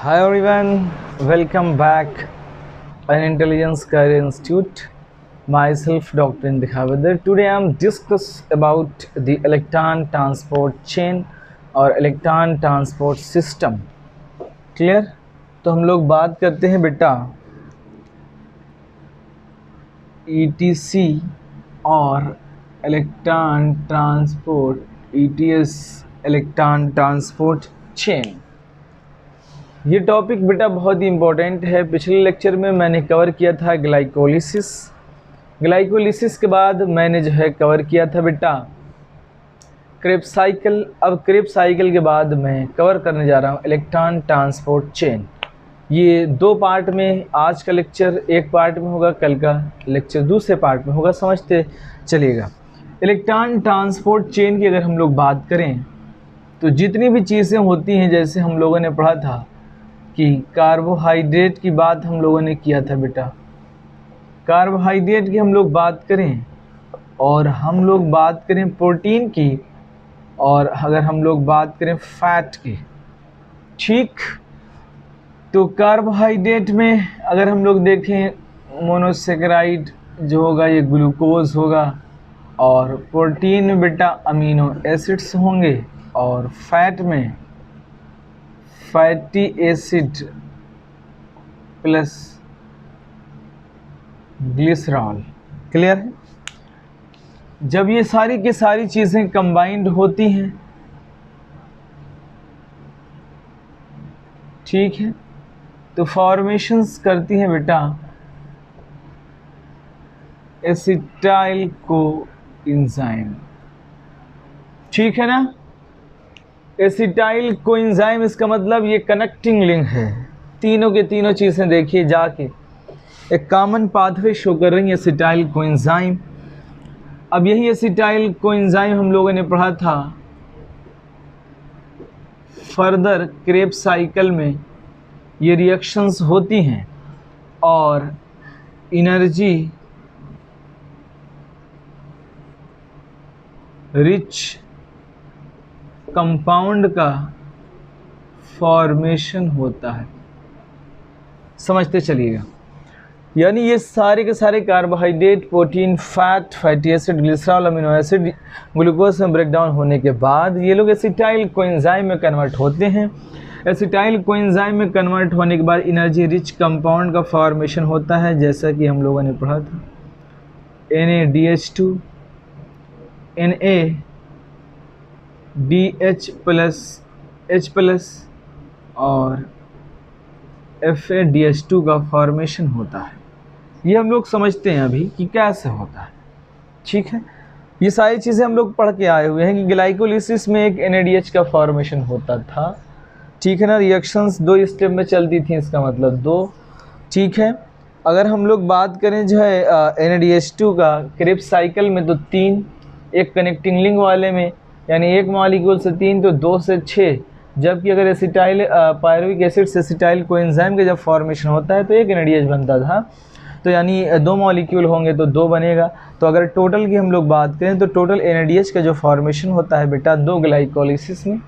Hi everyone, welcome back at Intelligence Career Institute. Myself Dr. Indikha Vedar. Today I am discuss about the electron transport chain और electron transport system. Clear? तो हम लोग बात करते हैं बेटा ETC और electron transport ETS electron transport chain. ये टॉपिक बेटा बहुत ही इम्पोर्टेंट है। पिछले लेक्चर में मैंने कवर किया था ग्लाइकोलिसिस। ग्लाइकोलिसिस के बाद मैंने जो है कवर किया था बेटा क्रेब्स साइकिल। अब क्रेब्स साइकिल के बाद मैं कवर करने जा रहा हूँ इलेक्ट्रॉन ट्रांसपोर्ट चेन। ये दो पार्ट में, आज का लेक्चर एक पार्ट में होगा, कल का लेक्चर दूसरे पार्ट में होगा, समझते चलिएगा। इलेक्ट्रॉन ट्रांसपोर्ट चेन की अगर हम लोग बात करें तो जितनी भी चीज़ें होती हैं, जैसे हम लोगों ने पढ़ा था कि कार्बोहाइड्रेट की बात हम लोगों ने किया था बेटा, कार्बोहाइड्रेट की हम लोग बात करें और हम लोग बात करें प्रोटीन की, और अगर हम लोग बात करें फैट की, ठीक। तो कार्बोहाइड्रेट में अगर हम लोग देखें मोनोसेकेराइड जो होगा ये ग्लूकोज होगा, और प्रोटीन में बेटा अमीनो एसिड्स होंगे, और फैट में fatty acid plus glycerol. Clear है? जब ये सारी की सारी चीज़ें कंबाइंड होती हैं, ठीक है, तो फॉर्मेशंस करती हैं बेटा एसिटाइल कोएंजाइम। ठीक है ना? एसिटाइल कोएंजाइम, इसका मतलब ये कनेक्टिंग लिंक है। तीनों के तीनों चीज़ें देखिए जाके एक कॉमन पाथवे शो कर रही है, एसिटाइल कोएंजाइम। अब यही एसिटाइल कोएंजाइम हम लोगों ने पढ़ा था फर्दर क्रेब्स साइकिल में ये रिएक्शंस होती हैं और एनर्जी रिच कंपाउंड का फॉर्मेशन होता है। समझते चलिएगा। यानी ये सारे के सारे carbohydrate, protein, fat, fatty acid, glycerol, amino acid, glucose में ब्रेकडाउन होने के बाद ये लोग एसिटाइल कोएंजाइम में कन्वर्ट होते हैं। एसिटाइल कोएंजाइम में कन्वर्ट होने के बाद एनर्जी रिच कंपाउंड का फॉर्मेशन होता है, जैसा कि हम लोगों ने पढ़ा था NaDH2, Na DH plus H plus और FADH2 का फॉर्मेशन होता है। ये हम लोग समझते हैं अभी कि कैसे होता है। ठीक है, ये सारी चीज़ें हम लोग पढ़ के आए हुए हैं कि ग्लाइकोलिसिस में एक NADH का फॉर्मेशन होता था। ठीक है ना? रिएक्शंस दो स्टेप में चलती थी, इसका मतलब दो। ठीक है, अगर हम लोग बात करें जो है NADH2 का क्रेब्स साइकिल में तो तीन, एक कनेक्टिंग लिंक वाले में यानी एक मॉलिक्यूल से तीन तो दो से छः, जबकि अगर एसिटाइल पायरुविक एसिड से एसिटाइल कोएंजाइम का जब फॉर्मेशन होता है तो एक NADH बनता था। तो यानी दो मॉलिक्यूल होंगे तो दो बनेगा। तो अगर टोटल की हम लोग बात करें तो टोटल NADH का जो फॉर्मेशन होता है बेटा दो ग्लाइकोलिसिस में,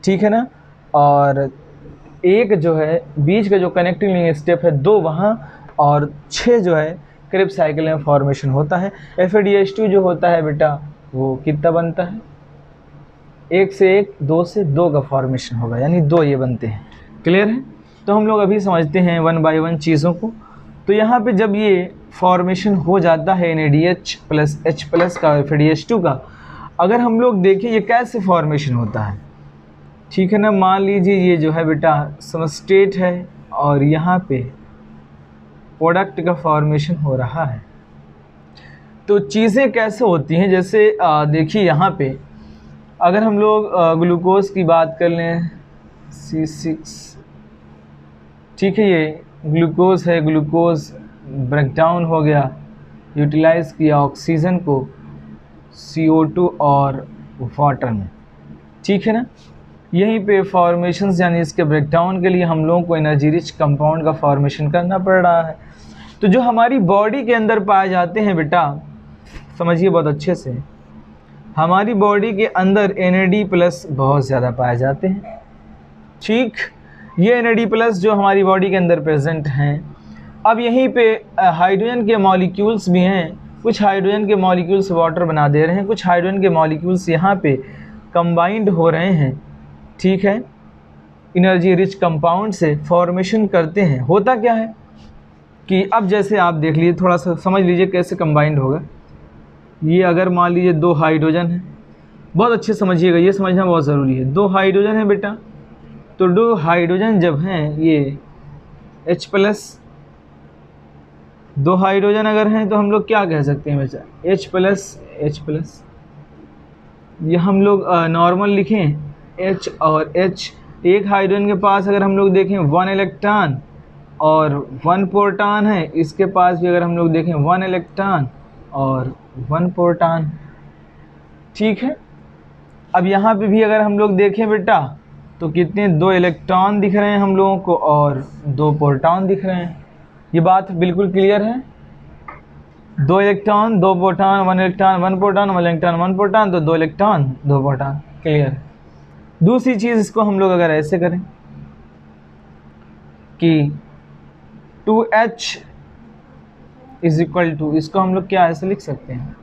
ठीक है ना, और एक जो है बीच का जो कनेक्टिंग लिंक स्टेप है दो वहाँ, और छः जो है क्रेब्स साइकिल में फॉर्मेशन होता है। FADH2 जो होता है बेटा वो कितना बनता है, एक से एक, दो से दो का फॉर्मेशन होगा, यानी दो ये बनते हैं। क्लियर है? तो हम लोग अभी समझते हैं वन बाय वन चीज़ों को। तो यहाँ पे जब ये फॉर्मेशन हो जाता है NADH प्लस H प्लस का, FADH2 का, अगर हम लोग देखें ये कैसे फॉर्मेशन होता है, ठीक है ना, मान लीजिए ये जो है बेटा सबस्ट्रेट है और यहाँ पे प्रोडक्ट का फॉर्मेशन हो रहा है। तो चीज़ें कैसे होती हैं, जैसे देखिए यहाँ पे अगर हम लोग ग्लूकोज की बात कर लें C6, ठीक है, ये ग्लूकोज है, ग्लूकोज ब्रेकडाउन हो गया, यूटिलाइज़ किया ऑक्सीजन को CO2 और वाटर में, ठीक है ना। यहीं पे फॉर्मेशंस यानी इसके ब्रेकडाउन के लिए हम लोगों को एनर्जी रिच कंपाउंड का फॉर्मेशन करना पड़ रहा है। तो जो हमारी बॉडी के अंदर पाए जाते हैं बेटा, समझिए बहुत अच्छे से, हमारी बॉडी के अंदर NAD प्लस बहुत ज़्यादा पाए जाते हैं। ठीक, ये NAD+ जो हमारी बॉडी के अंदर प्रेजेंट हैं। अब यहीं पे हाइड्रोजन के मॉलिक्यूल्स भी हैं, कुछ हाइड्रोजन के मॉलिक्यूल्स वाटर बना दे रहे हैं, कुछ हाइड्रोजन के मॉलिक्यूल्स यहाँ पे कंबाइंड हो रहे हैं, ठीक है, एनर्जी रिच कंपाउंड से फॉर्मेशन करते हैं। होता क्या है कि अब जैसे आप देख लीजिए, थोड़ा सा समझ लीजिए कैसे कंबाइंड होगा। ये अगर मान लीजिए 2 हाइड्रोजन है, बहुत अच्छे समझिएगा, ये समझना बहुत ज़रूरी है। 2 हाइड्रोजन है बेटा, तो 2 हाइड्रोजन जब हैं ये H+, 2 हाइड्रोजन अगर हैं तो हम लोग क्या कह सकते हैं बच्चा, H+, ये हम लोग नॉर्मल लिखें H और H। एक हाइड्रोजन के पास अगर हम लोग देखें 1 इलेक्ट्रॉन और 1 प्रोटॉन है, इसके पास भी अगर हम लोग देखें 1 इलेक्ट्रॉन और 1 प्रोटॉन, ठीक है। अब यहाँ पे भी अगर हम लोग देखें बेटा तो कितने 2 इलेक्ट्रॉन दिख रहे हैं हम लोगों को और 2 प्रोटॉन दिख रहे हैं। ये बात बिल्कुल क्लियर है। 2 electron 2 proton, 1 electron 1 proton, 1 electron 1 proton, तो 2 इलेक्ट्रॉन 2 प्रोटॉन, क्लियर है। दूसरी चीज़, इसको हम लोग अगर ऐसे करें कि 2H = इसको हम लोग क्या ऐसे लिख सकते हैं,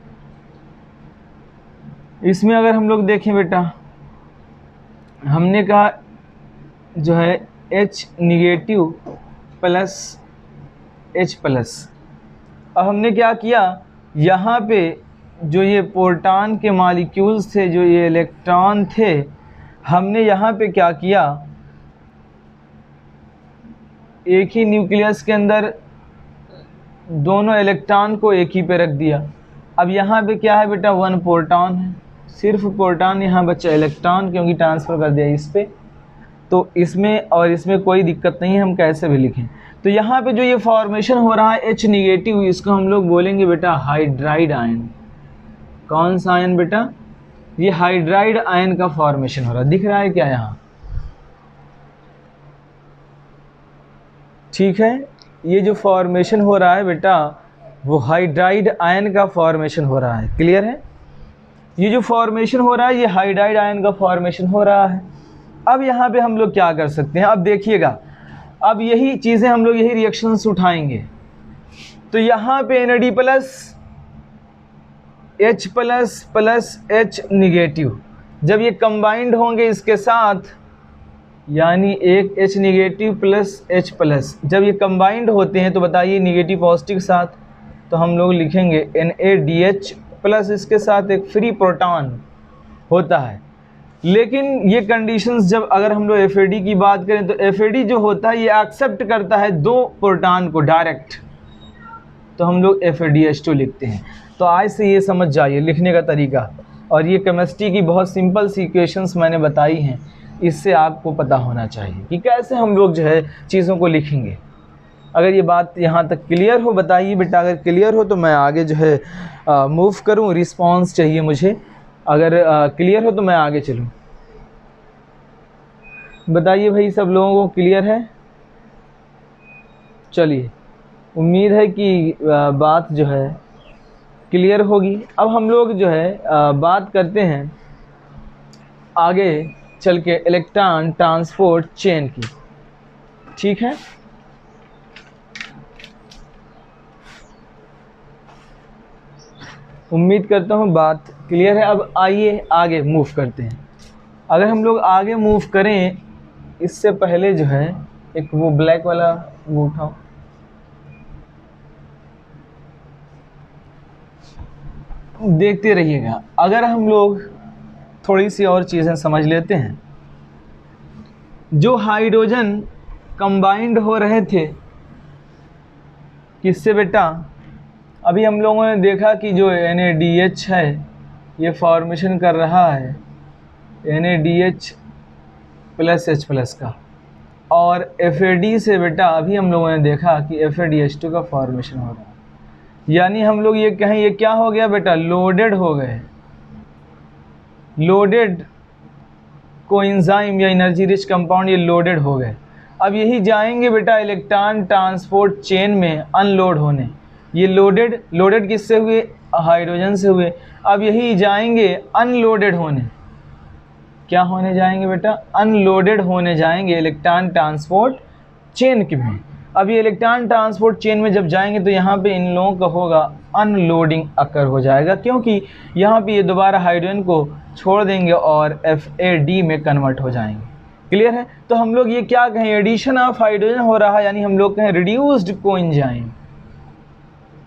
इसमें अगर हम लोग देखें बेटा, हमने कहा जो है H- प्लस H+। अब हमने क्या किया, यहाँ पे जो ये प्रोटॉन के मॉलिक्यूल्स थे, जो ये इलेक्ट्रॉन थे, हमने यहाँ पे क्या किया, एक ही न्यूक्लियस के अंदर दोनों इलेक्ट्रॉन को एक ही पे रख दिया। अब यहाँ पे क्या है बेटा, 1 प्रोटॉन है, सिर्फ प्रोटॉन, यहाँ बच्चा इलेक्ट्रॉन क्योंकि ट्रांसफ़र कर दिया इस पे, तो इसमें और इसमें कोई दिक्कत नहीं है, हम कैसे भी लिखें। तो यहाँ पे जो ये फॉर्मेशन हो रहा है H-, इसको हम लोग बोलेंगे बेटा हाइड्राइड आयन। कौन सा आयन बेटा, ये हाइड्राइड आयन का फॉर्मेशन हो रहा है, दिख रहा है क्या यहाँ, ठीक है। ये जो फॉर्मेशन हो रहा है बेटा वो हाइड्राइड आयन का फॉर्मेशन हो रहा है, क्लियर है। ये जो फॉर्मेशन हो रहा है ये हाइड्राइड आयन का फॉर्मेशन हो रहा है। अब यहाँ पे हम लोग क्या कर सकते हैं, अब देखिएगा, अब यही चीज़ें हम लोग यही रिएक्शंस उठाएंगे। तो यहाँ पे NAD+, H+ प्लस H-, जब ये कंबाइंड होंगे इसके साथ, यानी एक H- प्लस H+, जब ये कंबाइंड होते हैं तो बताइए नेगेटिव पॉजिटिव के साथ, तो हम लोग लिखेंगे NaDH प्लस इसके साथ एक फ्री प्रोटॉन होता है। लेकिन ये कंडीशंस जब अगर हम लोग FAD की बात करें तो FAD जो होता है ये एक्सेप्ट करता है 2 प्रोटॉन को डायरेक्ट, तो हम लोग FADH2 लिखते हैं। तो आज से ये समझ जाइए लिखने का तरीका, और ये केमिस्ट्री की बहुत सिंपल सी इक्वेशंस मैंने बताई हैं, इससे आपको पता होना चाहिए कि कैसे हम लोग जो है चीज़ों को लिखेंगे। अगर ये बात यहाँ तक क्लियर हो बताइए बेटा, अगर क्लियर हो तो मैं आगे जो है मूव करूँ, रिस्पांस चाहिए मुझे। अगर क्लियर हो तो मैं आगे चलूँ, बताइए भाई सब लोगों को क्लियर है। चलिए, उम्मीद है कि बात जो है क्लियर होगी। अब हम लोग जो है बात करते हैं आगे चल के इलेक्ट्रॉन ट्रांसपोर्ट चेन की, ठीक है। उम्मीद करता हूँ बात क्लियर है। अब आइए आगे मूव करते हैं। अगर हम लोग आगे मूव करें, इससे पहले जो है एक वो ब्लैक वाला वो उठाओ, देखते रहिएगा। अगर हम लोग थोड़ी सी और चीज़ें समझ लेते हैं, जो हाइड्रोजन कंबाइंड हो रहे थे किससे बेटा, अभी हम लोगों ने देखा कि जो NaDH है ये फॉर्मेशन कर रहा है NaDH प्लस H+ का, और FAD से बेटा अभी हम लोगों ने देखा कि FADH2 का फॉर्मेशन हो रहा है। यानी हम लोग ये कहें ये क्या हो गया बेटा, लोडेड हो गए, लोडेड कोएंजाइम या एनर्जी रिच कंपाउंड ये लोडेड हो गए। अब यही जाएंगे बेटा इलेक्ट्रॉन ट्रांसपोर्ट चेन में अनलोड होने। ये लोडेड किससे हुए, हाइड्रोजन से हुए। अब यही जाएंगे अनलोडेड होने, क्या होने जाएंगे बेटा, अनलोडेड होने जाएंगे इलेक्ट्रॉन ट्रांसपोर्ट चेन के में। अब ये इलेक्ट्रॉन ट्रांसपोर्ट चेन में जब जाएंगे तो यहाँ पे इन लोगों का होगा अनलोडिंग अकर हो जाएगा, क्योंकि यहाँ पे ये दोबारा हाइड्रोजन को छोड़ देंगे और FAD में कन्वर्ट हो जाएंगे। क्लियर है? तो हम लोग ये क्या कहें, एडिशन ऑफ हाइड्रोजन हो रहा है, यानी हम लोग कहें रिड्यूस्ड कोएंजाइम।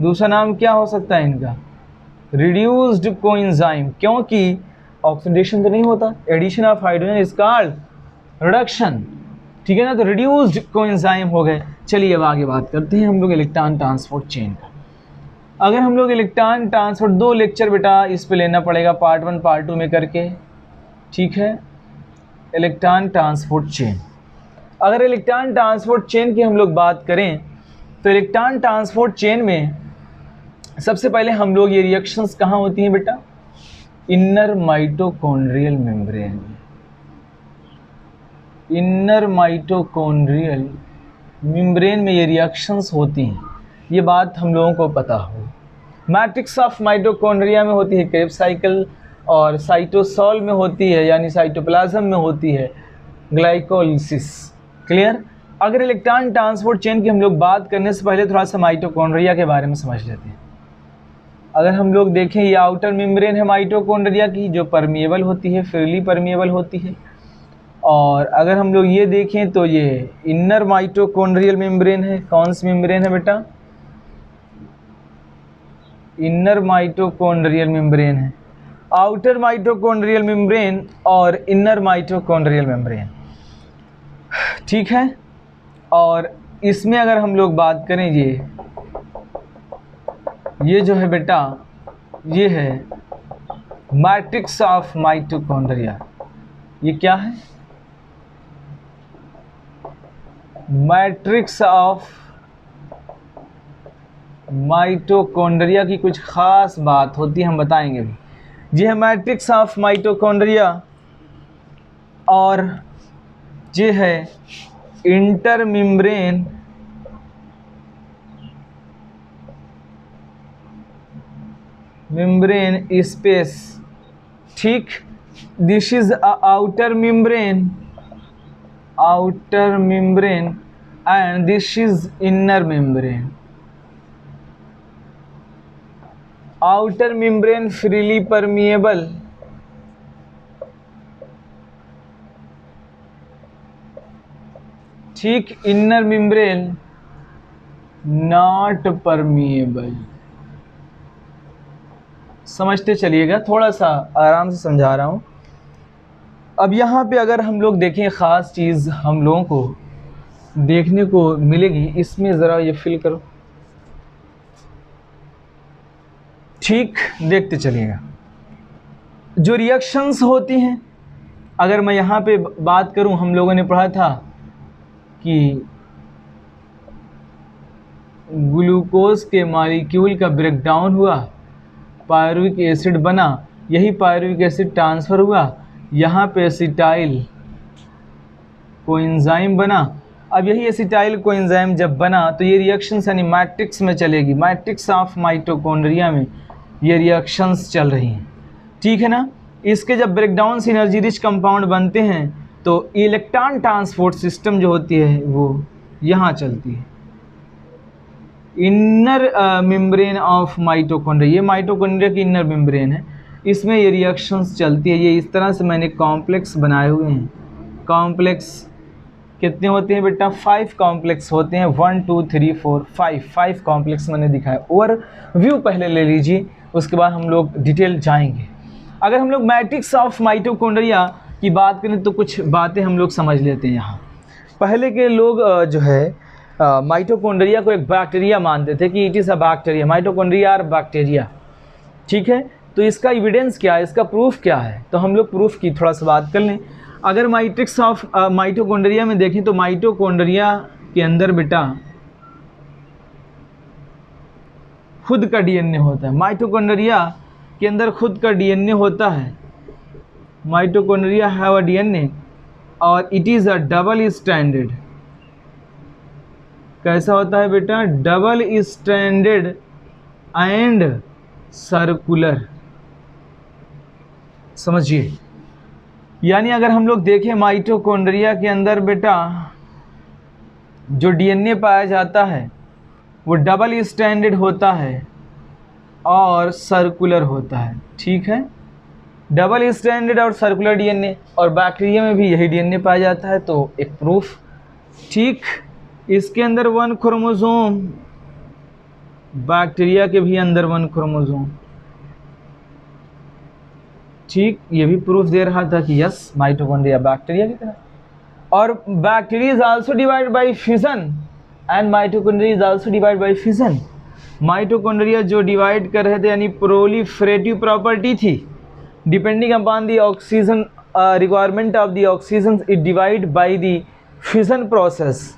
दूसरा नाम क्या हो सकता है इनका, रिड्यूस्ड कोएंजाइम, क्योंकि ऑक्सीडेशन तो नहीं होता, addition of hydrogen is called reduction. ठीक है ना, तो रिड्यूस्ड कोएंजाइम हो गए। चलिए अब आगे बात करते हैं हम लोग इलेक्ट्रॉन ट्रांसपोर्ट चेन का। अगर हम लोग इलेक्ट्रॉन ट्रांसपोर्ट, 2 लेक्चर बेटा इस पे लेना पड़ेगा, पार्ट 1 पार्ट 2 में करके। ठीक है, इलेक्ट्रॉन ट्रांसपोर्ट चेन। अगर इलेक्ट्रॉन ट्रांसपोर्ट चेन की हम लोग बात करें तो इलेक्ट्रॉन ट्रांसपोर्ट चेन में सबसे पहले हम लोग ये रिएक्शंस कहाँ होती हैं बेटा, inner mitochondrial membrane. Inner mitochondrial membrane में ये रिएक्शंस होती हैं, ये बात हम लोगों को पता हो। मैट्रिक्स ऑफ माइटोकॉन्ड्रिया में होती है क्रेब्स साइकिल, और साइटोसॉल में होती है यानी साइटोप्लाज्म में होती है ग्लाइकोलिसिस। क्लियर? अगर इलेक्ट्रॉन ट्रांसपोर्ट चेन की हम लोग बात करने से पहले थोड़ा सा माइटोकॉन्ड्रिया के बारे में समझ लेते हैं। अगर हम लोग देखें, ये आउटर मेम्ब्रेन है माइटोकॉन्ड्रिया की, जो परमिएबल होती है, फ्रीली परमिएबल होती है। और अगर हम लोग ये देखें तो ये इनर माइटोकॉन्ड्रियल मेम्ब्रेन है। कौन सी मेम्ब्रेन है बेटा, इनर माइटोकॉन्ड्रियल मेम्ब्रेन है। आउटर माइटोकॉन्ड्रियल मेम्ब्रेन और इनर माइटोकॉन्ड्रियल मेम्ब्रेन। ठीक है, और इसमें अगर हम लोग बात करें, ये जो है बेटा, ये है मैट्रिक्स ऑफ माइटोकॉन्ड्रिया। ये क्या है, मैट्रिक्स ऑफ माइटोकॉन्ड्रिया की कुछ खास बात होती है, हम बताएंगे भी। ये है मैट्रिक्स ऑफ माइटोकॉन्ड्रिया, और ये है इंटर मेम्ब्रेन स्पेस। ठीक, this is outer membrane and this is inner membrane. Outer membrane freely permeable, ठीक, इनर मेम्ब्रेन नॉट परमिएबल। समझते चलिएगा, थोड़ा सा आराम से समझा रहा हूँ। अब यहाँ पे अगर हम लोग देखें, ख़ास चीज़ हम लोगों को देखने को मिलेगी, इसमें ज़रा ये फिल करो। ठीक, देखते चलिएगा। जो रिएक्शंस होती हैं, अगर मैं यहाँ पे बात करूँ, हम लोगों ने पढ़ा था कि ग्लूकोज के मॉलिक्यूल का ब्रेकडाउन हुआ, पायरुविक एसिड बना, यही पायरुविक एसिड ट्रांसफ़र हुआ, यहाँ पे एसिटाइल कोएंजाइम बना। अब यही एसिटाइल कोएंजाइम जब बना तो ये रिएक्शंस यानी मैट्रिक्स में चलेगी, मैट्रिक्स ऑफ माइटोकॉन्ड्रिया में ये रिएक्शंस चल रही हैं। ठीक है ना, इसके जब ब्रेकडाउन से एनर्जी रिच कंपाउंड बनते हैं तो इलेक्ट्रॉन ट्रांसपोर्ट सिस्टम जो होती है वो यहाँ चलती है। इनर मेम्ब्रेन ऑफ माइटोकॉन्ड्रिया, ये माइटोकॉन्ड्रिया की इनर मेम्ब्रेन है, इसमें ये रिएक्शंस चलती है। ये इस तरह से मैंने कॉम्प्लेक्स बनाए हुए हैं। कॉम्प्लेक्स कितने होते हैं बेटा, 5 कॉम्प्लेक्स होते हैं, 1 2 3 4 5 कॉम्प्लेक्स मैंने दिखाया। ओवरव्यू पहले ले लीजिए, उसके बाद हम लोग डिटेल जाएंगे। अगर हम लोग मैट्रिक्स ऑफ माइटोकॉन्ड्रिया की बात करें तो कुछ बातें हम लोग समझ लेते हैं। यहाँ पहले के लोग जो है माइटोकॉन्ड्रिया को एक बैक्टीरिया मानते थे कि it is a bacteria, mitochondria और बैक्टीरिया। ठीक है, तो इसका एविडेंस क्या है, इसका प्रूफ क्या है, तो हम लोग प्रूफ की थोड़ा सा बात कर लें। अगर मैट्रिक्स ऑफ माइटोकॉन्ड्रिया में देखें तो माइटोकॉन्ड्रिया के अंदर बेटा खुद का डीएनए होता है। माइटोकॉन्ड्रिया के अंदर खुद का डीएनए होता है। माइटोकॉन्ड्रिया हैव अ डीएनए और it is a double stranded. कैसा होता है बेटा, डबल स्ट्रैंडेड एंड सर्कुलर। समझिए, यानी अगर हम लोग देखें माइटोकॉन्ड्रिया के अंदर बेटा जो डीएनए पाया जाता है वो डबल स्ट्रैंडेड होता है और सर्कुलर होता है। ठीक है, डबल स्ट्रैंडेड और सर्कुलर डीएनए, और बैक्टीरिया में भी यही डीएनए पाया जाता है, तो एक प्रूफ। ठीक, इसके अंदर 1 क्रोमोसोम, बैक्टीरिया के भी अंदर 1 क्रोमोसोम। ठीक, ये भी प्रूफ दे रहा था कि यस माइटोकॉन्ड्रिया बैक्टीरिया की तरह, और bacteria is also divided by fission and mitochondria is also divided by fission. Mitochondria जो डिवाइड कर रहे थे यानी प्रोलिफरेटिव प्रॉपर्टी थी, depending upon the oxygen requirement of the oxygen it divide by the fission process.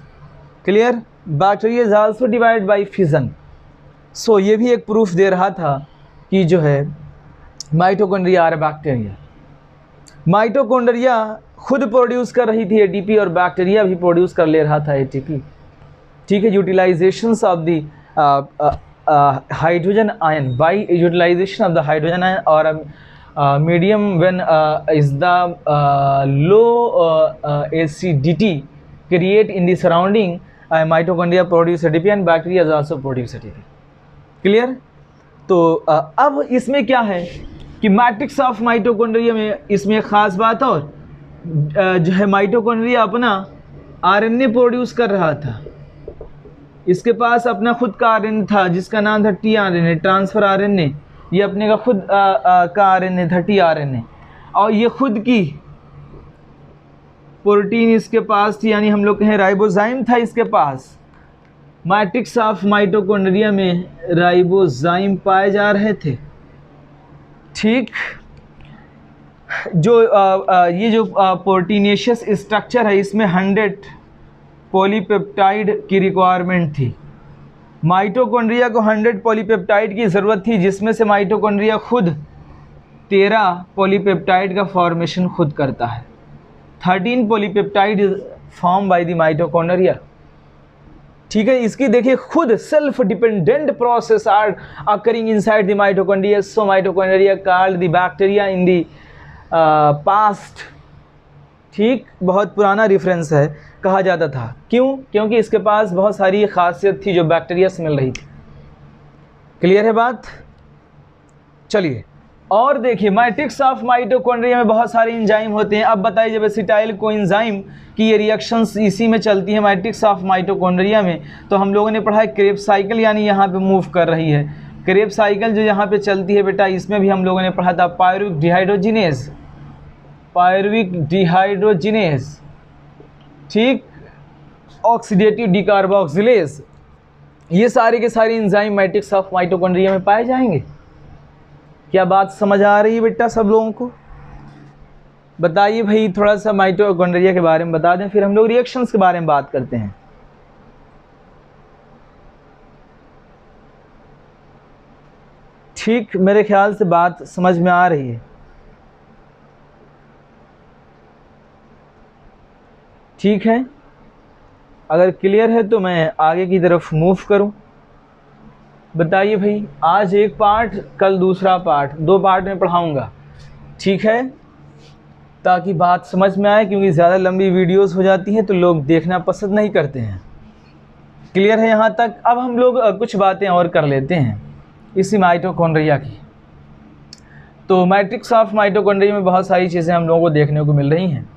Clear, bacteria is also divide by fission. So ये भी एक proof दे रहा था कि जो है माइटोकॉन्ड्रिया आर बैक्टीरिया। माइटोकॉन्ड्रिया खुद प्रोड्यूस कर रही थी एटीपी और बैक्टीरिया भी प्रोड्यूस कर ले रहा था एटीपी। ठीक है, utilizations of the hydrogen ion by utilization of the hydrogen ion और medium when is the low acidity create in the surrounding mitochondria produce ATP and bacteria is also produce ATP. Clear, तो अब इसमें क्या है कि matrix of mitochondria में इसमें एक ख़ास बात और जो है माइटोकॉन्ड्रिया अपना आरएनए प्रोड्यूस कर रहा था। इसके पास अपना खुद का आरएनए था जिसका नाम था टीआरएनए, ट्रांसफ़र आरएनए। ये अपने का खुद का आरएनए था टीआरएनए, और ये खुद की प्रोटीन इसके पास थी, यानी हम लोग कहें राइबोजाइम था इसके पास। मैट्रिक्स ऑफ माइटोकॉन्ड्रिया में राइबोजाइम पाए जा रहे थे। ठीक, जो ये जो प्रोटीनेशियस स्ट्रक्चर है इसमें 100 पॉलीपेप्टाइड की रिक्वायरमेंट थी। माइटोकॉन्ड्रिया को 100 पॉलीपेप्टाइड की ज़रूरत थी, जिसमें से माइटोकॉन्ड्रिया खुद 13 पॉलीपेप्टाइड का फॉर्मेशन खुद करता है। 13 polypeptide is form by the mitochondria. ठीक है, इसकी देखिए खुद self dependent process are occurring inside the mitochondria. So mitochondria called the bacteria in the past. ठीक, बहुत पुराना रेफरेंस है, कहा जाता था। क्यों? क्योंकि इसके पास बहुत सारी खासियत थी जो बैक्टीरिया से मिल रही थी। क्लियर है बात? चलिए और देखिए मैट्रिक्स ऑफ माइटोकॉन्ड्रिया में बहुत सारे एंजाइम होते हैं। अब बताइए जब एसिटाइल कोएंजाइम की ये रिएक्शंस इसी में चलती है मैट्रिक्स ऑफ माइटोकॉन्ड्रिया में, तो हम लोगों ने पढ़ा है क्रेब्स साइकिल, यानी यहाँ पे मूव कर रही है। क्रेब्स साइकिल जो यहाँ पे चलती है बेटा, इसमें भी हम लोगों ने पढ़ा था पायरुविक डिहाइड्रोजिनेज, पायरुविक डिहाइड्रोजिनेज। ठीक, ऑक्सीडेटिव डिकार्बोक्सिलेज, ये सारे के सारे एंजाइम मैट्रिक्स ऑफ माइटोकॉन्ड्रिया में पाए जाएंगे। क्या बात समझ आ रही है बेटा सब लोगों को? बताइए भाई, थोड़ा सा माइटोकॉन्ड्रिया के बारे में बता दें, फिर हम लोग रिएक्शंस के बारे में बात करते हैं। ठीक, मेरे ख्याल से बात समझ में आ रही है। ठीक है, अगर क्लियर है तो मैं आगे की तरफ मूव करूं। बताइए भाई, आज एक पार्ट, कल दूसरा पार्ट, 2 पार्ट में पढ़ाऊंगा। ठीक है, ताकि बात समझ में आए, क्योंकि ज़्यादा लंबी वीडियोस हो जाती हैं तो लोग देखना पसंद नहीं करते हैं। क्लियर है यहाँ तक? अब हम लोग कुछ बातें और कर लेते हैं इसी माइटोकॉन्ड्रिया की। तो मैट्रिक्स ऑफ माइटोकॉन्ड्रिया में बहुत सारी चीज़ें हम लोगों को देखने को मिल रही हैं,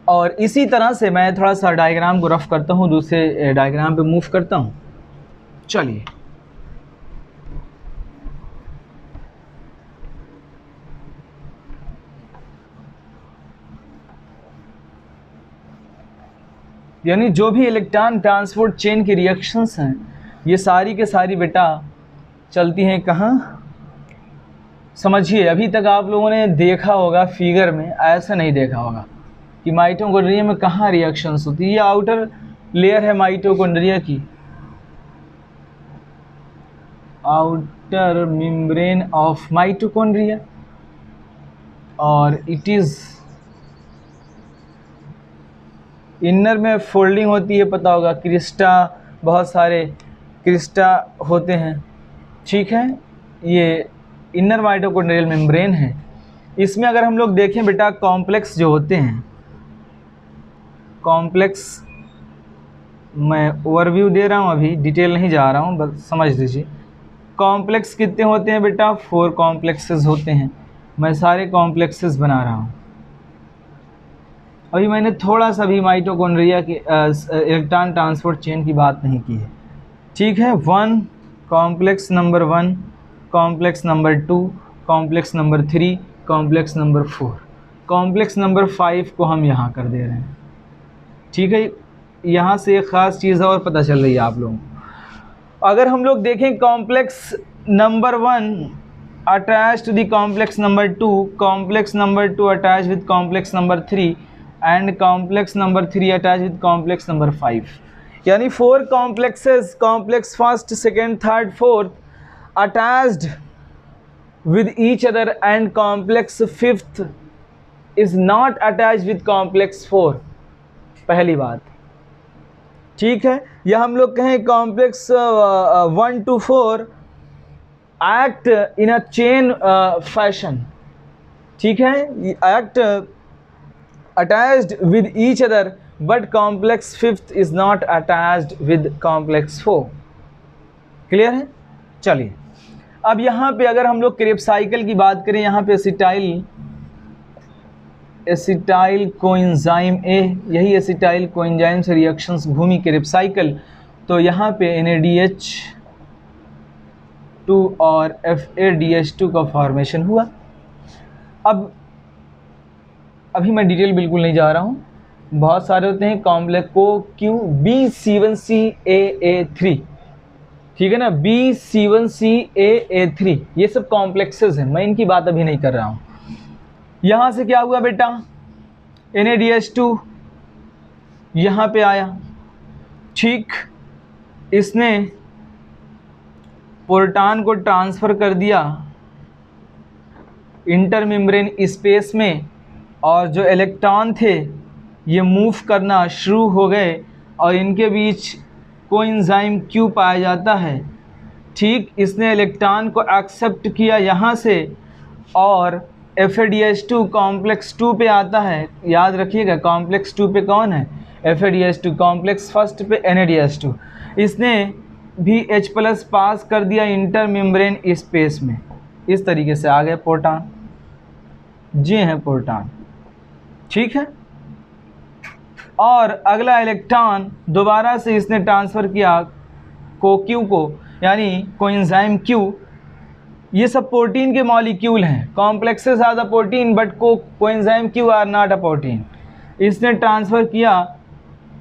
और इसी तरह से मैं थोड़ा सा डायग्राम को रफ करता हूँ, दूसरे डायग्राम पे मूव करता हूँ। चलिए यानी जो भी इलेक्ट्रॉन ट्रांसपोर्ट चेन की रिएक्शंस हैं ये सारी के सारी बेटा चलती हैं कहाँ? समझिए, अभी तक आप लोगों ने देखा होगा फिगर में, ऐसा नहीं देखा होगा कि माइटोकॉन्ड्रिया में कहाँ रिएक्शंस होती है। ये आउटर लेयर है माइटोकॉन्ड्रिया की, आउटर मेम्ब्रेन ऑफ माइटोकॉन्ड्रिया, और इट इज़ इनर में फोल्डिंग होती है, पता होगा क्रिस्टा, बहुत सारे क्रिस्टा होते हैं। ठीक है, ये इनर माइटोकॉन्ड्रियल मेम्ब्रेन है। इसमें अगर हम लोग देखें बेटा, कॉम्प्लेक्स जो होते हैं, कॉम्प्लेक्स मैं ओवरव्यू दे रहा हूँ, अभी डिटेल नहीं जा रहा हूँ, बस समझ लीजिए। कॉम्प्लेक्स कितने होते हैं बेटा? 4 कॉम्प्लेक्सेस होते हैं। मैं सारे कॉम्प्लेक्सेस बना रहा हूँ। अभी मैंने थोड़ा सा भी माइटोकॉन्ड्रिया की इलेक्ट्रॉन ट्रांसपोर्ट चेन की बात नहीं की है, ठीक है। 1 complex number 1, complex number 2, complex number 3, complex number 4, complex number 5 को हम यहाँ कर दे रहे हैं, ठीक है। यहाँ से एक ख़ास चीज़ और पता चल रही है आप लोगों को। अगर हम लोग देखें complex number 1 attach to the complex number 2, complex number 2 attach with complex number 3 and complex number 3 attach with complex number 5, यानी 4 complexes, complex first, second, third, fourth attached with each other and complex 5th is not attached with complex 4, पहली बात, ठीक है। या हम लोग कहें complex 1 to 4 act in a chain fashion, ठीक है, act attached with each other but complex 5th is not attached with complex 4, clear है। चलिए अब यहाँ पे अगर हम लोग क्रेब्स साइकिल की बात करें, यहाँ पे एसिटाइल कोएंजाइम ए, यही एसिटाइल कोएंजाइम से रिएक्शंस घूमी क्रेब्स साइकिल, तो यहाँ पे NADH2 और FADH2 का फॉर्मेशन हुआ। अब अभी मैं डिटेल बिल्कुल नहीं जा रहा हूँ, बहुत सारे होते हैं कॉम्प्लेक्स को BC1CAA3, ठीक है ना, BC1CAA3, ये सब कॉम्प्लेक्सेस हैं, मैं इनकी बात अभी नहीं कर रहा हूँ। यहाँ से क्या हुआ बेटा, NADH2 यहाँ पे आया, ठीक, इसने प्रोटॉन को ट्रांसफ़र कर दिया इंटरमेम्ब्रेन स्पेस में, और जो इलेक्ट्रॉन थे ये मूव करना शुरू हो गए और इनके बीच कोएंजाइम Q पाया जाता है, ठीक। इसने इलेक्ट्रॉन को एक्सेप्ट किया यहाँ से और FADH2 कॉम्प्लेक्स 2 पे आता है, याद रखिएगा कॉम्प्लेक्स 2 पे कौन है, FADH2, कॉम्प्लेक्स फर्स्ट पे NADH2, इसने भी H+ पास कर दिया इंटरमेम्ब्रेन स्पेस में, इस तरीके से आ गए प्रोटॉन, ये हैं प्रोटॉन, ठीक है। और अगला इलेक्ट्रॉन दोबारा से इसने ट्रांसफ़र किया Q को, यानी कोएंजाइम Q, ये सब प्रोटीन के मॉलिक्यूल हैं, complexes are the protein but coenzyme Q are not a protein, इसने ट्रांसफ़र किया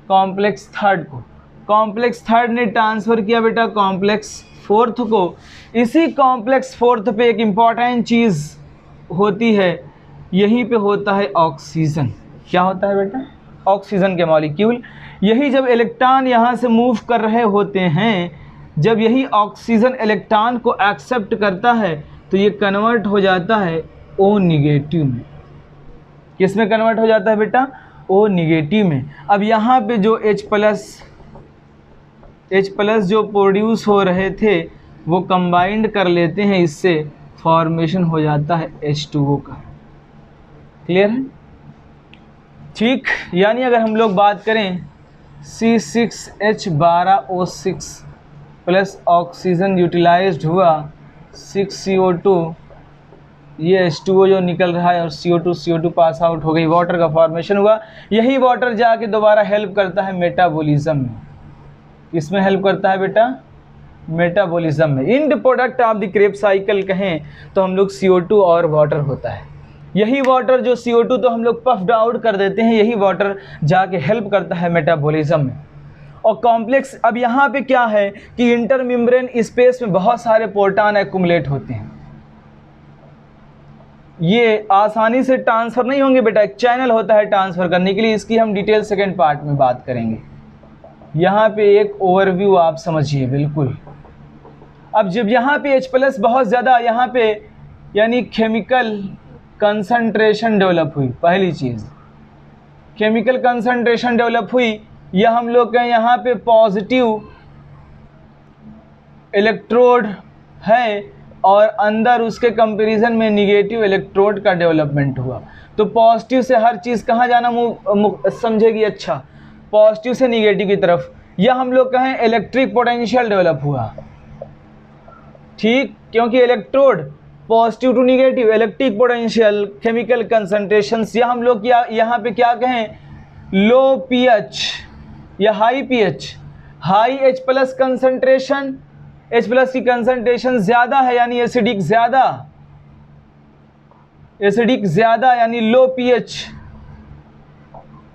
कॉम्प्लेक्स थर्ड को, कॉम्प्लेक्स थर्ड ने ट्रांसफ़र किया बेटा कॉम्प्लेक्स फोर्थ को। इसी कॉम्प्लेक्स फोर्थ पे एक इम्पॉर्टेंट चीज़ होती है, यहीं पे होता है ऑक्सीजन। क्या होता है बेटा, ऑक्सीजन के मॉलिक्यूल। यही जब इलेक्ट्रॉन यहाँ से मूव कर रहे होते हैं, जब यही ऑक्सीजन इलेक्ट्रॉन को एक्सेप्ट करता है तो ये कन्वर्ट हो जाता है O निगेटिव में। किस में कन्वर्ट हो जाता है बेटा, O निगेटिव में। अब यहाँ पे जो H+ जो प्रोड्यूस हो रहे थे वो कंबाइंड कर लेते हैं, इससे फॉर्मेशन हो जाता है H2O का। क्लियर है, ठीक। यानी अगर हम लोग बात करें C6H12O6 प्लस ऑक्सीजन यूटिलाइज्ड हुआ 6CO2, ये H2O जो निकल रहा है और CO2 पास आउट हो गई, वाटर का फॉर्मेशन हुआ। यही वाटर जाके दोबारा हेल्प करता है मेटाबॉलिज्म में। इसमें हेल्प करता है बेटा मेटाबॉलिज्म में। End product of the Krebs cycle कहें तो हम लोग CO2 और वाटर होता है। यही वाटर जो CO2 तो हम लोग पफ्ड आउट कर देते हैं, यही वाटर जाके हेल्प करता है मेटाबॉलिज्म में। और कॉम्प्लेक्स, अब यहाँ पे क्या है कि इंटरमेम्ब्रेन स्पेस में बहुत सारे प्रोटॉन एक्युमुलेट होते हैं, ये आसानी से ट्रांसफ़र नहीं होंगे बेटा, एक चैनल होता है ट्रांसफ़र करने के लिए, इसकी हम डिटेल सेकेंड पार्ट में बात करेंगे। यहाँ पे एक ओवरव्यू आप समझिए बिल्कुल। अब जब यहाँ पे H+ बहुत ज़्यादा यहाँ पे यानी केमिकल कंसंट्रेशन डेवलप हुई, पहली चीज़ केमिकल कंसंट्रेशन डेवलप हुई, यह हम लोग के यहाँ पे पॉजिटिव इलेक्ट्रोड है और अंदर उसके कंपैरिजन में निगेटिव इलेक्ट्रोड का डेवलपमेंट हुआ। तो पॉजिटिव से हर चीज़ कहाँ जाना समझेगी, अच्छा पॉजिटिव से निगेटिव की तरफ, या हम लोग कहें इलेक्ट्रिक पोटेंशियल डेवलप हुआ, ठीक, क्योंकि electrode positive to negative, electric potential, chemical concentrations, या हम लोग यहाँ पे क्या कहें, लो पीएच या high pH, high H plus concentration, H plus की कंसंट्रेशन ज़्यादा है यानी एसिडिक ज़्यादा, एसिडिक ज़्यादा यानी लो पीएच।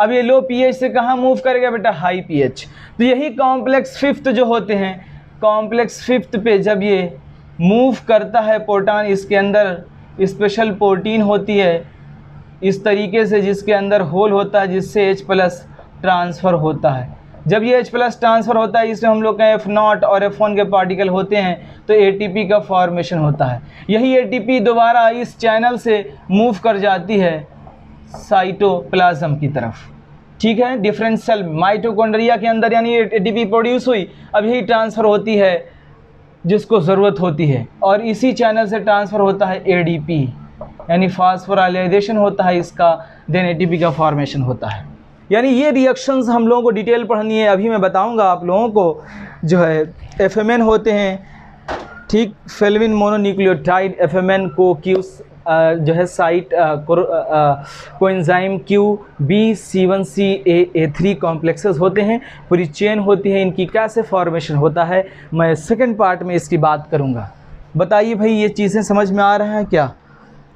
अब ये लो पीएच से कहाँ मूव करेगा बेटा, हाई पीएच। तो यही कॉम्प्लेक्स फिफ्थ जो होते हैं, कॉम्प्लेक्स फिफ्थ पे जब ये मूव करता है प्रोटॉन, इसके अंदर स्पेशल प्रोटीन होती है इस तरीके से जिसके अंदर होल होता है, जिससे H प्लस ट्रांसफ़र होता है। जब ये H प्लस ट्रांसफ़र होता है, इसमें हम लोग का F0 और F1 के पार्टिकल होते हैं, तो ATP का फॉर्मेशन होता है। यही ATP दोबारा इस चैनल से मूव कर जाती है साइटोप्लाज्म की तरफ, ठीक है, डिफरेंट सेल माइटोकॉन्ड्रिया के अंदर, यानी ATP प्रोड्यूस हुई, अब यही ट्रांसफ़र होती है जिसको ज़रूरत होती है, और इसी चैनल से ट्रांसफ़र होता है ADP, यानी फास्फोराइलेशन होता है इसका, देन ATP का फॉर्मेशन होता है। यानी ये रिएक्शंस हम लोगों को डिटेल पढ़नी है, अभी मैं बताऊंगा आप लोगों को। जो है FMN होते हैं, ठीक, फेल्विन मोनोन्यूक्लियोटाइड FMN को क्यूस जो है साइट कोएंजाइम QBC1CAA3 कॉम्प्लेक्सेस होते हैं, पूरी चेन होती है, इनकी कैसे फॉर्मेशन होता है मैं सेकंड पार्ट में इसकी बात करूंगा। बताइए भाई ये चीज़ें समझ में आ रहा है क्या?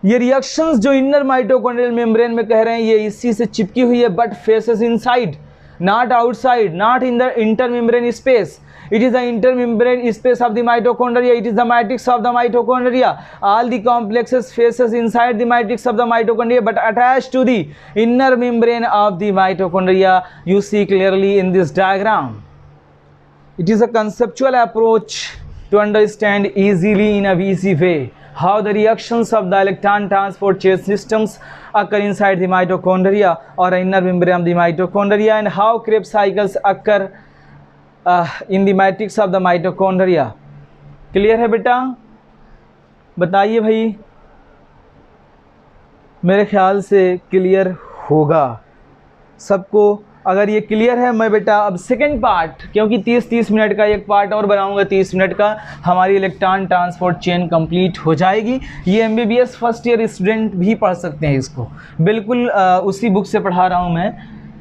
ये रिएक्शंस जो इनर माइटोकॉन्ड्रियल मेम्ब्रेन में कह रहे हैं, ये इसी से चिपकी हुई है, but faces inside, not outside, not in the inter membrane space. It is the intermembrane space of the mitochondria. It is the matrix of the mitochondria. All the complexes faces inside the matrix of the mitochondria, but attached to the inner membrane of the mitochondria. You see clearly in this diagram. It is a conceptual approach to understand easily in a easy way how the reactions of the electron transport chain systems occur inside the mitochondria or inner membrane of the mitochondria, and how Krebs cycles occur in the matrix of the mitochondria. Clear है बेटा? बताइए भाई, मेरे ख्याल से clear होगा सबको। अगर ये क्लियर है, मैं बेटा अब सेकंड पार्ट, क्योंकि 30 मिनट का एक पार्ट और बनाऊंगा, 30 मिनट का, हमारी इलेक्ट्रॉन ट्रांसपोर्ट चेन कंप्लीट हो जाएगी। ये MBBS फर्स्ट ईयर स्टूडेंट भी पढ़ सकते हैं इसको, बिल्कुल उसी बुक से पढ़ा रहा हूँ मैं,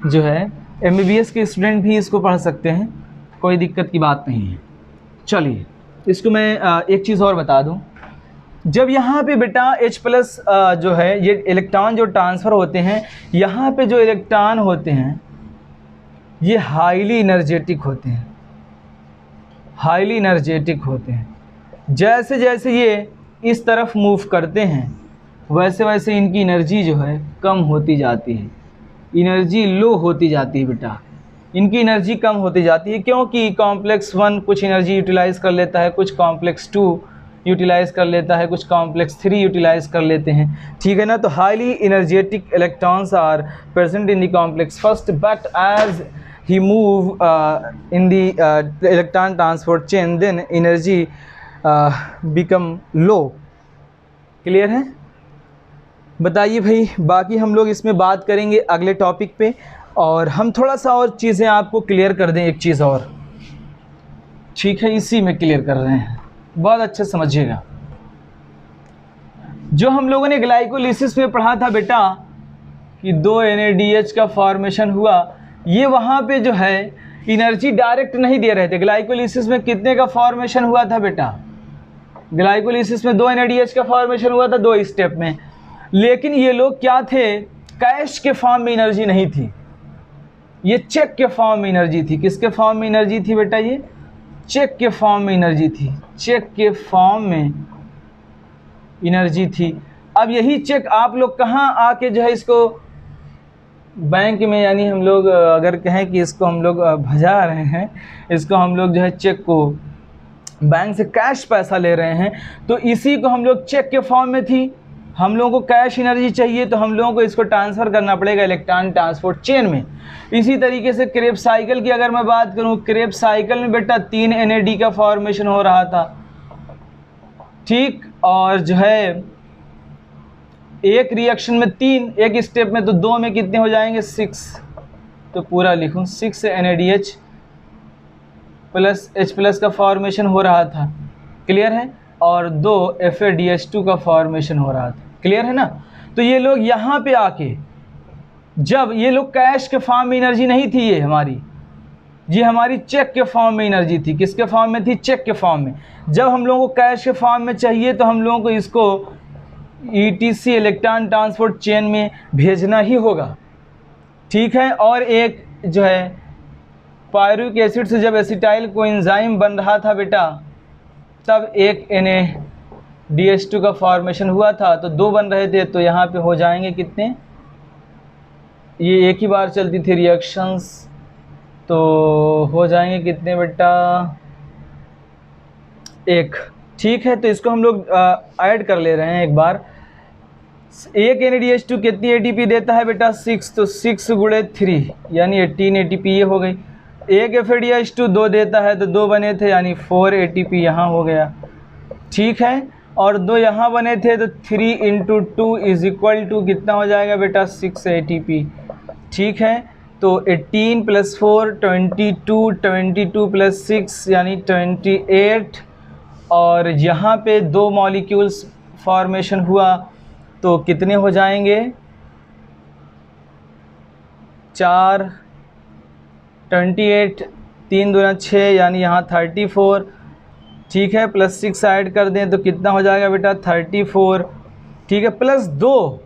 जो है MBBS के स्टूडेंट भी इसको पढ़ सकते हैं, कोई दिक्कत की बात नहीं है। चलिए इसको मैं एक चीज़ और बता दूं, जब यहाँ पे बेटा H प्लस जो है ये इलेक्ट्रॉन जो ट्रांसफ़र होते हैं, यहाँ पे जो इलेक्ट्रॉन होते हैं ये हाईली एनर्जेटिक होते हैं, हाईली एनर्जेटिक होते हैं। जैसे जैसे ये इस तरफ मूव करते हैं वैसे वैसे इनकी एनर्जी जो है कम होती जाती है, एनर्जी लो होती जाती है बेटा, इनकी एनर्जी कम होती जाती है, क्योंकि कॉम्प्लेक्स 1 कुछ एनर्जी यूटिलाइज़ कर लेता है, कुछ कॉम्प्लेक्स 2 यूटिलाइज़ कर लेता है, कुछ कॉम्प्लेक्स 3 यूटिलाइज़ कर लेते हैं, ठीक है ना। तो highly energetic electrons are present in the complex first, but as he move in the electron transport chain then energy become low. Clear है? बताइए भाई, बाकी हम लोग इसमें बात करेंगे अगले टॉपिक पे, और हम थोड़ा सा और चीज़ें आपको क्लियर कर दें, एक चीज़ और, ठीक है, इसी में क्लियर कर रहे हैं, बहुत अच्छे समझिएगा। जो हम लोगों ने ग्लाइकोलिसिस में पढ़ा था बेटा कि 2 NADH का फॉर्मेशन हुआ, ये वहाँ पे जो है एनर्जी डायरेक्ट नहीं दे रहे थे। ग्लाइकोलिसिस में कितने का फॉर्मेशन हुआ था बेटा? ग्लाइकोलिसिस में 2 NADH का फॉर्मेशन हुआ था 2 स्टेप में, लेकिन ये लोग क्या थे, कैश के फॉर्म में एनर्जी नहीं थी, ये चेक के फॉर्म में एनर्जी थी। किसके फॉर्म में एनर्जी थी बेटा? ये चेक के फॉर्म में एनर्जी थी, चेक के फॉर्म में एनर्जी थी। अब यही चेक आप लोग कहाँ आके जो है इसको बैंक में, यानी हम लोग अगर कहें कि इसको हम लोग भजा रहे हैं, इसको हम लोग जो है चेक को बैंक से कैश पैसा ले रहे हैं, तो इसी को हम लोग चेक के फॉर्म में थी। हम लोगों को कैश एनर्जी चाहिए तो हम लोगों को इसको ट्रांसफ़र करना पड़ेगा इलेक्ट्रॉन ट्रांसपोर्ट चेन में। इसी तरीके से क्रेब्स साइकिल की अगर मैं बात करूं, क्रेब्स साइकिल में बेटा 3 NAD का फॉर्मेशन हो रहा था, ठीक। और जो है एक रिएक्शन में 3, एक स्टेप में, तो 2 में कितने हो जाएंगे 6। तो पूरा लिखूं 6 NaDH प्लस H+ का फॉर्मेशन हो रहा था, क्लियर है, और 2 FaDH2 का फॉर्मेशन हो रहा था, क्लियर है ना। तो ये लोग यहाँ पे आके, जब ये लोग कैश के फॉर्म में एनर्जी नहीं थी, ये हमारी चेक के फॉर्म में एनर्जी थी। किसके फॉर्म में थी? चेक के फॉर्म में। जब हम लोगों को कैश के फॉर्म में चाहिए तो हम लोगों को इसको ETC इलेक्ट्रॉन ट्रांसपोर्ट चेन में भेजना ही होगा, ठीक है। और एक जो है पायरुविक एसिड से जब एसिटाइल कोएंजाइम बन रहा था बेटा, तब एक NaDH2 का फॉर्मेशन हुआ था, तो 2 बन रहे थे, तो यहाँ पे हो जाएंगे कितने, ये एक ही बार चलती थी रिएक्शंस, तो हो जाएंगे कितने बेटा, 1, ठीक है। तो इसको हम लोग ऐड कर ले रहे हैं एक बार। एक NaDH2 कितनी ATP देता है बेटा? 6, तो 6 गुणे 3 यानी 18 ATP ये हो गई। एक FaDH2 2 देता है, तो 2 बने थे यानी 4 ATP यहाँ हो गया, ठीक है। और 2 यहाँ बने थे, तो 3 × 2 = कितना हो जाएगा बेटा? 6 ATP, ठीक है। तो 18 + 4 22, 22 + 6 यानी 28, और यहाँ पे 2 मॉलिक्यूल्स फॉर्मेशन हुआ, तो कितने हो जाएंगे? 4 28, 3 दूना 6 यानी यहाँ 34, ठीक है, प्लस 6 ऐड कर दें तो कितना हो जाएगा बेटा? 34, ठीक है, प्लस 2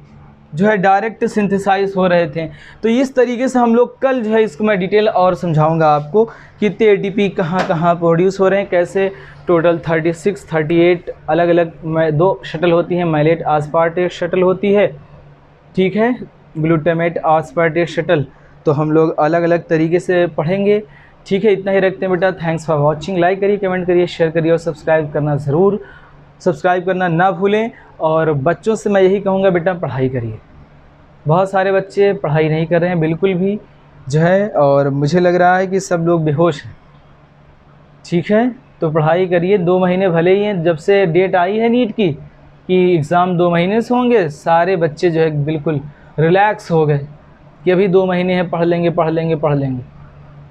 जो है डायरेक्ट सिंथेसाइज हो रहे थे। तो इस तरीके से हम लोग कल जो है इसको मैं डिटेल और समझाऊंगा आपको, कितने ATP कहाँ कहाँ प्रोड्यूस हो रहे हैं, कैसे टोटल 36 38 अलग अलग 2 शटल होती हैं, माइलेट आस्पार्टेट शटल होती है, ठीक है, ग्लूटामेट आस्पार्टेट शटल। तो हम लोग अलग अलग तरीके से पढ़ेंगे, ठीक है। इतना ही रखते हैं बेटा। Thanks for watching. लाइक करिए, कमेंट करिए, शेयर करिए और सब्सक्राइब करना ज़रूर, सब्सक्राइब करना ना भूलें। और बच्चों से मैं यही कहूँगा बेटा, पढ़ाई करिए। बहुत सारे बच्चे पढ़ाई नहीं कर रहे हैं बिल्कुल भी जो है, और मुझे लग रहा है कि सब लोग बेहोश हैं, ठीक है। तो पढ़ाई करिए। 2 महीने भले ही हैं, जब से डेट आई है नीट की कि एग्ज़ाम 2 महीने से होंगे, सारे बच्चे जो है बिल्कुल रिलैक्स हो गए कि अभी 2 महीने हैं, पढ़ लेंगे पढ़ लेंगे पढ़ लेंगे।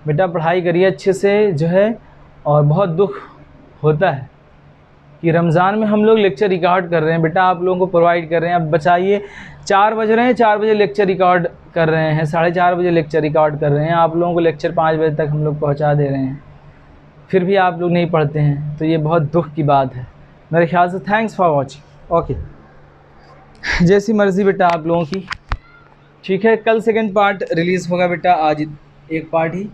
बेटा पढ़ाई करिए अच्छे से जो है। और बहुत दुख होता है कि रमज़ान में हम लोग लेक्चर रिकॉर्ड कर रहे हैं बेटा, आप लोगों को प्रोवाइड कर रहे हैं। अब बचाइए 4 बज रहे हैं, 4 बजे लेक्चर रिकॉर्ड कर रहे हैं, 4:30 बजे लेक्चर रिकॉर्ड कर रहे हैं, आप लोगों को लेक्चर 5 बजे तक हम लोग पहुंचा दे रहे हैं, फिर भी आप लोग नहीं पढ़ते हैं, तो ये बहुत दुख की बात है मेरे ख्याल से। Thanks for watching. ओके, जैसी मर्ज़ी बेटा आप लोगों की, ठीक है। कल सेकंड पार्ट रिलीज़ होगा बेटा, आज एक पार्ट ही।